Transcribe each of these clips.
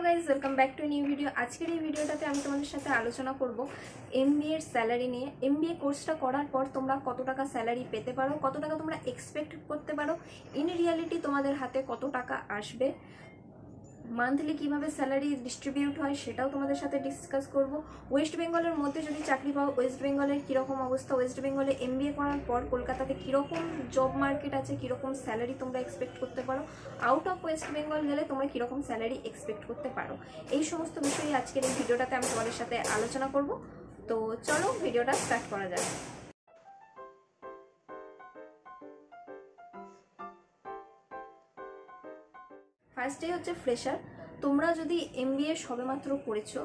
Guys, welcome back to new video. আজকের এই ভিডিওটাতে আমি তোমাদের সাথে আলোচনা করব এমবিএ এর স্যালারি নিয়ে। এমবিএ কোর্সটা করার পর তোমরা কত টাকা স্যালারি পেতে পারো, কত টাকা তোমরা এক্সপেক্ট করতে পারো, ইন রিয়ালিটি তোমাদের হাতে কত টাকা আসবে, মান্থলি কিভাবে স্যালারি ডিস্ট্রিবিউট হয় সেটাও তোমাদের সাথে ডিসকাস করব। ওয়েস্ট বেঙ্গলের মধ্যে যদি চাকরি পাও, ওয়েস্ট বেঙ্গলের কীরকম অবস্থা, ওয়েস্ট বেঙ্গলে এমবিএ করার পর কলকাতাতে কীরকম জব মার্কেট আছে, কীরকম স্যালারি তোমরা এক্সপেক্ট করতে পারো, আউট অফ ওয়েস্ট বেঙ্গল গেলে তোমরা কীরকম স্যালারি এক্সপেক্ট করতে পারো, এই সমস্ত বিষয়ে আজকের এই ভিডিওটাতে আমি তোমাদের সাথে আলোচনা করব। তো চলো ভিডিওটা স্টার্ট করা যাক। ফার্স্টেই হচ্ছে ফ্রেশার। তোমরা যদি এমবিএ সবেমাত্র করেছো,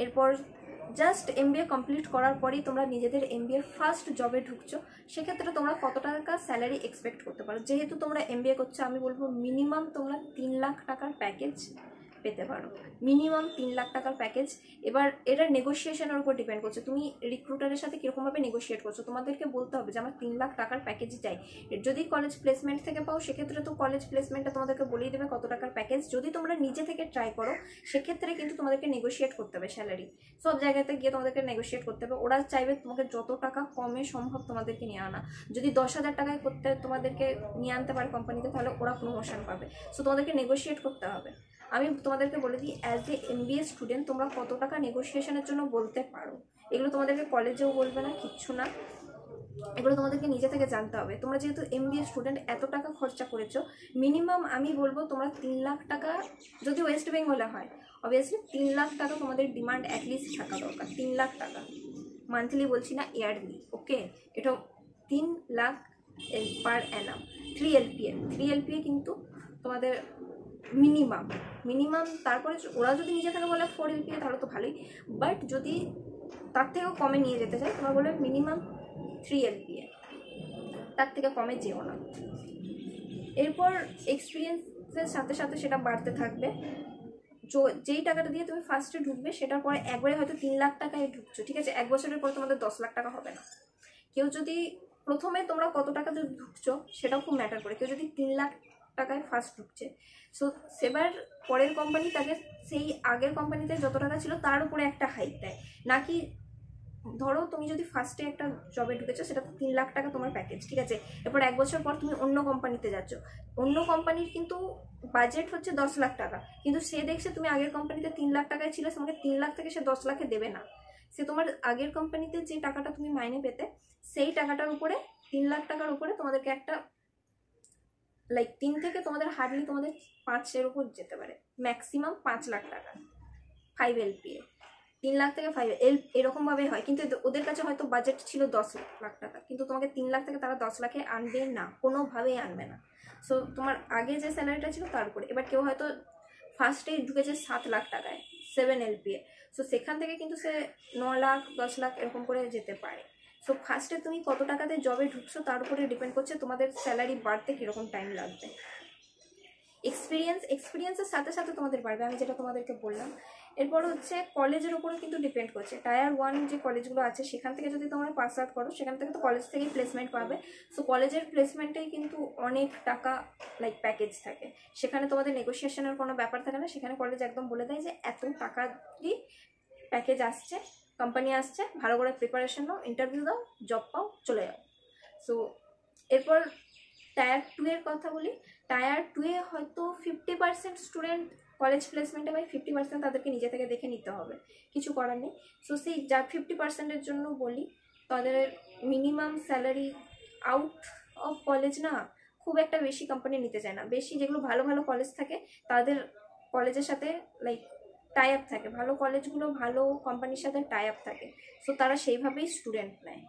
এরপর জাস্ট এমবিএ কমপ্লিট করার পরেই তোমরা নিজেদের এমবিএ ফার্স্ট জবে ঢুকছো, সেক্ষেত্রে তোমরা কত টাকা স্যালারি এক্সপেক্ট করতে পারো। যেহেতু তোমরা এমবিএ করছো, আমি বলবো মিনিমাম তোমরা 3 লাখ টাকার প্যাকেজ পেতে পারো, মিনিমাম 3 লাখ টাকার প্যাকেজ। এবার এটা নেগোসিয়েশনের উপর ডিপেন্ড করছে, তুমি রিক্রুটারের সাথে কীরকমভাবে নেগোসিয়েট করছো। তোমাদেরকে বলতে হবে যে আমার 3 লাখ টাকার প্যাকেজ চাই। যদি কলেজ প্লেসমেন্ট থেকে পাও, সেক্ষেত্রে তো কলেজ প্লেসমেন্টটা তোমাদেরকে বলেই দেবে কত টাকার প্যাকেজ। যদি তোমরা নিজে থেকে ট্রাই করো, সেক্ষেত্রে কিন্তু তোমাদেরকে নেগোসিয়েট করতে হবে স্যালারি। সব জায়গাতে গিয়ে তোমাদেরকে নেগোসিয়েট করতে হবে। ওরা চাইবে তোমাকে যত টাকা কমে সম্ভব তোমাদেরকে নিয়ে আনা। যদি 10,000 টাকায় করতে তোমাদেরকে নিয়ে আনতে পারে কোম্পানিতে, তাহলে ওরা প্রমোশন পাবে। সো তোমাদেরকে নেগোসিয়েট করতে হবে। আমি তোমাদেরকে বলে দিই, অ্যাজ এ এমবিএ স্টুডেন্ট তোমরা কত টাকা নেগোসিয়েশনের জন্য বলতে পারো, এগুলো তোমাদেরকে কলেজেও বলবে না, কিচ্ছু না, এগুলো তোমাদেরকে নিজে থেকে জানতে হবে। তোমরা যেহেতু এমবিএ স্টুডেন্ট, এত টাকা খরচা করেছো, মিনিমাম আমি বলবো তোমরা 3 লাখ টাকা, যদি ওয়েস্ট বেঙ্গলে হয় অবভিয়াসলি 3 লাখ টাকা তোমাদের ডিমান্ড অ্যাটলিস্ট থাকা দরকার। 3 লাখ টাকা মান্থলি বলছি না, ইয়ারলি। ওকে, এটা 3 লাখ পার অ্যানাম। 3 LPA কিন্তু তোমাদের মিনিমাম। তারপরে ওরা যদি নিজে থেকে বলে 4 LPA তাহলে তো ভালোই, বাট যদি তার থেকেও কমে নিয়ে যেতে চাই, তোমরা বলবে মিনিমাম 3 LPA, তার থেকে কমে যেও না। এরপর এক্সপিরিয়েন্সের সাথে সাথে সেটা বাড়তে থাকবে। যেই টাকাটা দিয়ে তুমি ফার্স্টে ঢুকবে, সেটার পরে একবারে হয়তো 3 লাখ টাকায় ঢুকছো, ঠিক আছে, 1 বছরের পর তোমাদের 10 লাখ টাকা হবে না। কেউ যদি প্রথমে তোমরা কত টাকা যদি ঢুকছো সেটাও খুব ম্যাটার করে। কেউ যদি 3 লাখ টাকায় ফার্স্ট ঢুকছে, সো সেবার পরের কোম্পানি তাকে সেই আগের কোম্পানিতে যত টাকা ছিল তার উপরে একটা হাইক দেয়। নাকি ধরো তুমি যদি ফার্স্টে একটা জবে ঢুকেছো, সেটা 3 লাখ টাকা তোমার প্যাকেজ, ঠিক আছে, এরপর 1 বছর পর তুমি অন্য কোম্পানিতে যাচ্ছ, অন্য কোম্পানির কিন্তু বাজেট হচ্ছে 10 লাখ টাকা, কিন্তু সে দেখছে তুমি আগের কোম্পানিতে 3 লাখ টাকায় ছিল, তোমাকে 3 লাখ থেকে সে 10 লাখে দেবে না। সে তোমার আগের কোম্পানিতে যে টাকাটা তুমি মাইনে পেতে, সেই টাকাটার উপরে 3 লাখ টাকার উপরে তোমাদেরকে একটা লাইক 3 থেকে তোমাদের হার্ডলি তোমাদের 5-এর উপর যেতে পারে, ম্যাক্সিমাম 5 লাখ টাকা 5 LPA। 3 লাখ থেকে 5 এরকমভাবে হয়, কিন্তু ওদের কাছে হয়তো বাজেট ছিল 10 লাখ টাকা, কিন্তু তোমাকে 3 লাখ থেকে তারা 10 লাখে আনবে না, কোনোভাবেই আনবে না। সো তোমার আগে যে স্যালারিটা ছিল তার উপরে। এবার কেউ হয়তো ফার্স্টেই ঢুকেছে 7 লাখ টাকায়, 7 LPA, সো সেখান থেকে কিন্তু সে 9 লাখ 10 লাখ এরকম করে যেতে পারে। সো ফার্স্টে তুমি কত টাকাতে জবে ঢুকছো তার উপরে ডিপেন্ড করছে তোমাদের স্যালারি বাড়তে কীরকম টাইম লাগবে। এক্সপিরিয়েন্সের সাথে সাথে তোমাদের বাড়বে, আমি যেটা তোমাদেরকে বললাম। এরপর হচ্ছে কলেজের উপরে কিন্তু ডিপেন্ড করছে। টায়ার 1 যে কলেজগুলো আছে, সেখান থেকে যদি তোমরা পাস আউট করো, সেখান থেকে তো কলেজ থেকেই প্লেসমেন্ট পাবে। সো কলেজের প্লেসমেন্টেই কিন্তু অনেক টাকা লাইক প্যাকেজ থাকে, সেখানে তোমাদের নেগোসিয়েশনের কোনো ব্যাপার থাকে না। সেখানে কলেজ একদম বলে দেয় যে এত টাকা দিয়ে প্যাকেজ আসছে, কোম্পানি আসছে, ভালো করে প্রিপারেশন নাও, ইন্টারভিউ দাও, জব পাও, চলে যাও। সো এরপর টায়ার 2 এর কথা বলি। টায়ার 2 এ হয়তো 50% স্টুডেন্ট কলেজ প্লেসমেন্টে পায়, 50% তাদেরকে নিজে থেকে দেখে নিতে হবে, কিছু করার নেই। সো সেই যা 50%-এর জন্য বলি, তাদের minimum salary out of college না খুব একটা বেশি কোম্পানি নিতে চায় না। বেশি যেগুলো ভালো ভালো কলেজ থাকে, তাদের কলেজের সাথে লাইক টাই আপ থাকে, ভালো কলেজগুলো ভালো কোম্পানির সাথে টাই আপ থাকে, সো তারা সেইভাবেই স্টুডেন্ট নেয়।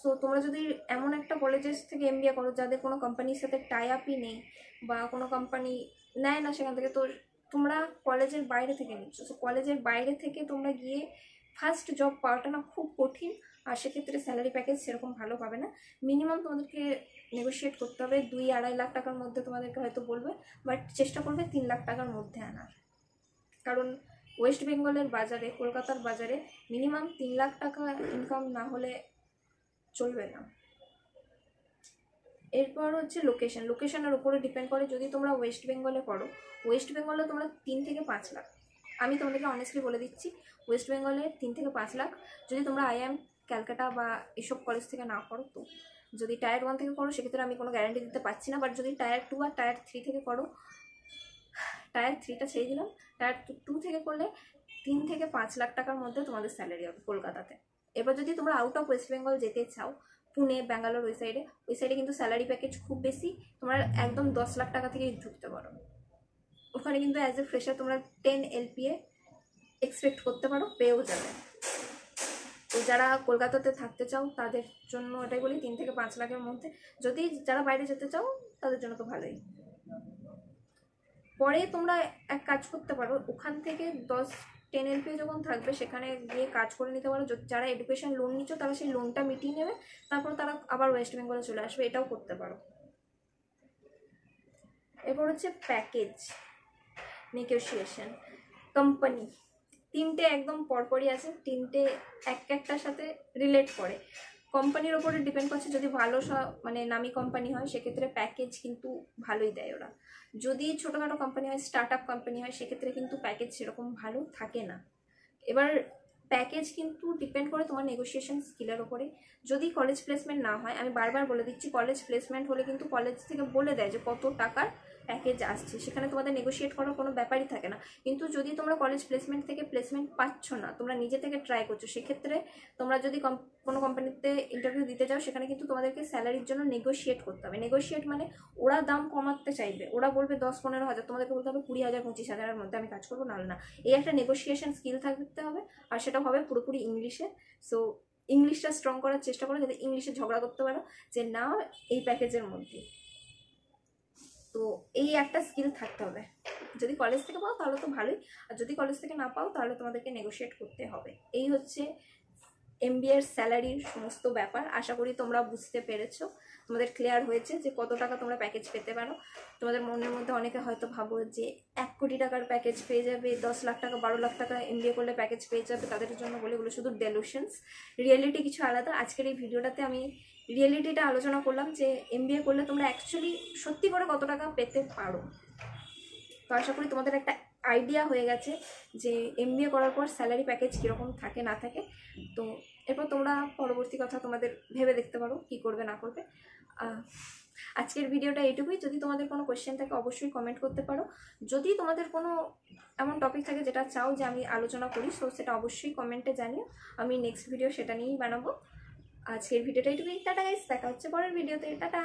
সো তোমরা যদি এমন একটা কলেজের থেকে এমবিএ করো যাদের কোনো কোম্পানির সাথে টাই আপই নেই, বা কোনো কোম্পানি নেয় না সেখান থেকে, তো তোমরা কলেজের বাইরে থেকে নিচ্ছ। সো কলেজের বাইরে থেকে তোমরা গিয়ে ফার্স্ট জব পাওয়াটা না খুব কঠিন, আর সেক্ষেত্রে স্যালারি প্যাকেজ সেরকম ভালো পাবে না। মিনিমাম তোমাদেরকে নেগোশিয়েট করতে হবে, 2-2.5 লাখ টাকার মধ্যে তোমাদেরকে হয়তো বলবে, বাট চেষ্টা করবে 3 লাখ টাকার মধ্যে আনার। কারণ ওয়েস্ট বেঙ্গলের বাজারে, কলকাতার বাজারে মিনিমাম 3 লাখ টাকা ইনকাম না হলে চলবে না। এরপর হচ্ছে লোকেশন, লোকেশনের উপরে ডিপেন্ড করে। যদি তোমরা ওয়েস্ট বেঙ্গলে পড়ো, ওয়েস্ট বেঙ্গলে তোমরা 3 থেকে 5 লাখ, আমি তোমাদেরকে অনেস্টলি বলে দিচ্ছি, ওয়েস্ট বেঙ্গলে 3 থেকে 5 লাখ। যদি তোমরা IIM ক্যালকাটা বা এসব কলেজ থেকে না পড়ো, তো যদি টায়ার 1 থেকে করো সেক্ষেত্রে আমি কোনো গ্যারান্টি দিতে পারছি না, বাট যদি টায়ার 2 আর টায়ার 3 থেকে করো, টায়ার 3টা ছেড়ে দিলাম, টায়ার 2 থেকে করলে 3 থেকে 5 লাখ টাকার মধ্যে তোমাদের স্যালারি হবে কলকাতাতে। এবার যদি তোমরা আউট অফ ওয়েস্ট বেঙ্গল যেতে চাও, পুনে, ব্যাঙ্গালোর, ওই সাইডে কিন্তু স্যালারি প্যাকেজ খুব বেশি, তোমরা একদম 10 লাখ টাকা থেকেই ঢুকতে পারো। ওখানে কিন্তু অ্যাজ এ ফ্রেশার তোমরা 10 LPA এক্সপেক্ট করতে পারো, পেয়েও যাবে। তো যারা কলকাতাতে থাকতে চাও তাদের জন্য এটাই বলি, 3 থেকে 5 লাখের মধ্যে। যদি যারা বাইরে যেতে চাও তাদের জন্য তো ভালোই। পরে তোমরা এক কাজ করতে পারো, ওখান থেকে 10-10 LPA যখন থাকবে সেখানে গিয়ে কাজ করে নিতে পারো। যারা এডুকেশন লোন নিচ্ছ তারা সেই লোনটা মিটিয়ে নেবে, তারপর তারা আবার ওয়েস্ট বেঙ্গলে চলে আসবে, এটাও করতে পারো। এরপর হচ্ছে প্যাকেজ নেগোসিয়েশন। কোম্পানি 3টে একদম পরপরই আছে, 3টে একটার সাথে রিলেট করে। কোম্পানির ওপরে ডিপেন্ড করছে, যদি ভালো মানে নামি কোম্পানি হয় সেক্ষেত্রে প্যাকেজ কিন্তু ভালোই দেয় ওরা। যদি ছোটোখাটো কোম্পানি হয়, স্টার্ট আপ কোম্পানি হয়, সেক্ষেত্রে কিন্তু প্যাকেজ সেরকম ভালো থাকে না। এবার প্যাকেজ কিন্তু ডিপেন্ড করে তোমার নেগোসিয়েশন স্কিলের ওপরে। যদি কলেজ প্লেসমেন্ট না হয়, আমি বারবার বলে দিচ্ছি, কলেজ প্লেসমেন্ট হলে কিন্তু কলেজ থেকে বলে দেয় যে কত টাকার প্যাকেজ আসছে, সেখানে তোমাদের নেগোশিয়েট করার কোনো ব্যাপারই থাকে না। কিন্তু যদি তোমরা কলেজ প্লেসমেন্ট থেকে প্লেসমেন্ট পাচ্ছ না, তোমরা নিজে থেকে ট্রাই করছো, সেক্ষেত্রে তোমরা যদি কোনো কোম্পানিতে ইন্টারভিউ দিতে যাও, সেখানে কিন্তু তোমাদেরকে স্যালারির জন্য নেগোশিয়েট করতে হবে। নেগোশিয়েট মানে ওরা দাম কমাতে চাইবে, ওরা বলবে 10-15 হাজার, তোমাদেরকে বলতে হবে 20,000-25,000-এর মধ্যে আমি কাজ করবো, নাহলে না। এই একটা নেগোশিয়েশন স্কিল থাকতে হবে, আর সেটা হবে পুরোপুরি ইংলিশে। সো ইংলিশটা স্ট্রং করার চেষ্টা করো, যাতে ইংলিশে ঝগড়া করতে পারো যে না এই প্যাকেজের মধ্যে। তো এই একটা স্কিল থাকতে হবে। যদি কলেজ থেকে পাও তাহলে তো ভালোই, আর যদি কলেজ থেকে না পাও তাহলে তোমাদেরকে নেগোশিয়েট করতে হবে। এই হচ্ছে MBA এর স্যালারির সমস্ত ব্যাপার। আশা করি তোমরা বুঝতে পেরেছো, তোমাদের ক্লিয়ার হয়েছে যে কত টাকা তোমরা প্যাকেজ পেতে পারো। তোমাদের মনের মধ্যে অনেকে হয়তো ভাবো যে 1 কোটি টাকার প্যাকেজ পেয়ে যাবে, 10 লাখ টাকা 12 লাখ টাকা MBA করলে প্যাকেজ পেয়ে যাবে, তাদের জন্য বলে এগুলো শুধু ডেলুশনস। রিয়েলিটি কিছু আলাদা। আজকের এই ভিডিওটাতে আমি রিয়েলিটিটা আলোচনা করলাম যে MBA করলে তোমরা অ্যাকচুয়ালি সত্যি করে কত টাকা পেতে পারো। তো আশা করি তোমাদের একটা আইডিয়া হয়ে গেছে যে MBA করার পর স্যালারি প্যাকেজ কীরকম থাকে না থাকে। তো এরপর তোমরা পরবর্তী কথা তোমাদের ভেবে দেখতে পারো কি করবে না করবে। আজকের ভিডিওটা এইটুকুই। যদি তোমাদের কোনো কোয়েশ্চেন থাকে অবশ্যই কমেন্ট করতে পারো। যদি তোমাদের কোনো এমন টপিক থাকে যেটা চাও যে আমি আলোচনা করি, সো সেটা অবশ্যই কমেন্টে জানিও, আমি নেক্সট ভিডিও সেটা নিয়েই বানাবো। আজকের ভিডিওটা এইটুকুই। টাটা গাইস, দেখা হচ্ছে পরের ভিডিওতে। টাটা।